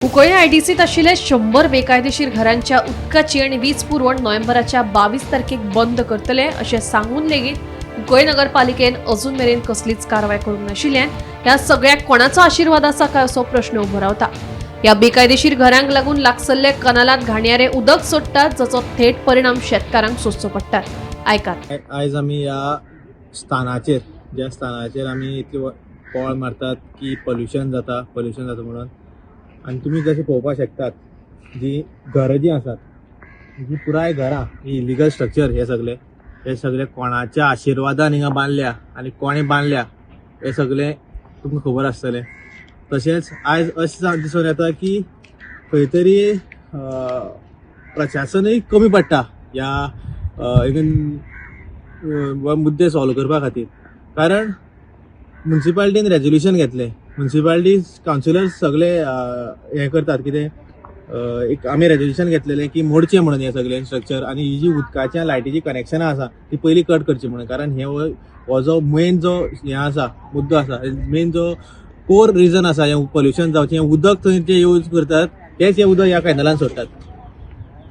कुंकळ्ळे आयडीसीत आशिल्ले 100 बेकायदेशीर घरांच्या उदकाची आणि वीज पुरवण नोव्हेंबराच्या 22 तारखेक बंद करतले अशें सांगून लेगीत कुंकळ्ळे नगरपालिकेन अजून मेरेन कसलीच कारवाय करूंक नाशिल्ल्यान ह्या सगळ्याक कोणाचो आशीर्वाद आसा काय असो प्रश्न उबो रावता। ह्या बेकायदेशीर घरांक लागून लागसल्ले कनालांत घाणयारे उदक सोडटात, जाचो थेट परिणाम शेतकारांक सोंसचो पडटा। आयकात। आयज आमी ह्या स्थानाचेर आमी इतले पोळ मारतात की पोल्युशन जाता म्हणून। आनी तुमी जशें पळोवपाक शकतात जी घरां जी आसात, जी पुराय घरां ही इलिगल स्ट्रक्चर हे सगळे कोणाच्या आशिर्वादान हिंगा बांदल्या आनी कोणे बांदल्या हे सगळे तुमकां खबर आसतलें। तशेंच आयज अशें दिसून येता की खंय तरी प्रशासनूय कमी पडटा ह्या मुद्दे सॉल्व करपा खातीर। कारण म्युन्सिपालिटीन रेजोल्युशन घेतले, म्युन्सिपालिटी कावन्सिलर्स सगळे हे करतात कितें एक आमी रेजोल्युशन घेतलेलें की मोडचें म्हणून हे सगळे स्ट्रक्चर आनी ही जी उदकाच्या लायटीची कनेक्शनां आसा ती पयलीं कट करची म्हणून। कारण हो जो मेन जो हे आसा मुद्दो आसा, मेन जो कोर रिजन आसा हे पोल्युशन जावचें, उदक थंय जे यूज करतात तेच हे उदक ह्या कॅनलान सोडटात।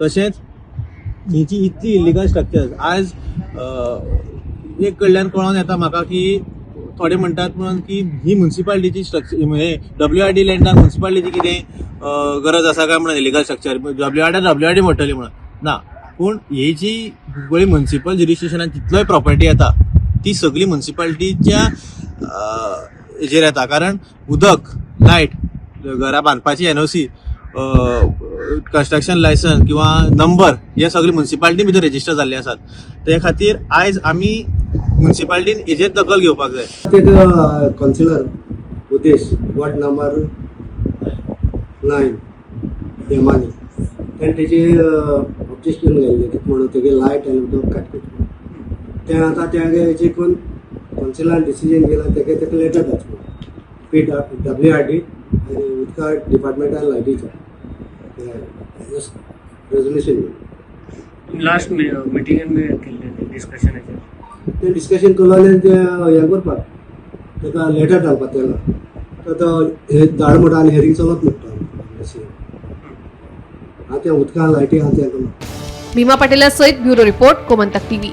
तशेंच ही जी इतली इलिगल स्ट्रक्चर आयज एक कडल्यान कळोन येता म्हाका की थोडे म्हणटात म्हणून की ही म्युन्सिपालिटीची स्ट्रक्चर म्हणजे WRD लँडाक म्युन्सिपालिटीची कितें गरज आसा काय म्हणून इलिगल स्ट्रक्चर WRD म्हणटली म्हणून ना, पूण ही जी म्युन्सिपल ज्युरिस्डिक्शनान जितलोय प्रॉपर्टी येता ती सगळी म्युन्सिपालिटीच्या हेजेर येता। कारण उदक, लायट, घरां बांदपाची NOC, कन्स्ट्रक्शन लायसन्स किंवा नंबर हे सगळे म्युन्सिपालिटी भितर रेजिस्टर जाल्ले आसात। ते खातीर आयज आमी म्युन्सिपालिटीन हेजेर दखल घेवपाक जाय। काउन्सिलर उदेश वॉर्ड नंबर 9 हेमानी ताणें तेजे ऑब्जेक्शन घाल्लें म्हणून तेगे लायट आनी उदक कट करता तें आतां तेगे हेजे कोण काउन्सिलान डिसिजन घेतला तेका लेटर धाडचो WRD आनी उदका डिपार्टमेंटान लायटीच्या रेजोल्युशन लास्ट मिटिंगेन केल्लें डिस्कशन ते डिस्कशन केलें ते हे करपाक ताका लेटर धाडपाक तेला तो हे धाड म्हणटा आनी हेरींग चलत म्हणटा आतां उदका लायटी आहा तेका। भीमा पाटीला सयत ब्युरो रिपोर्ट गोमंतक TV।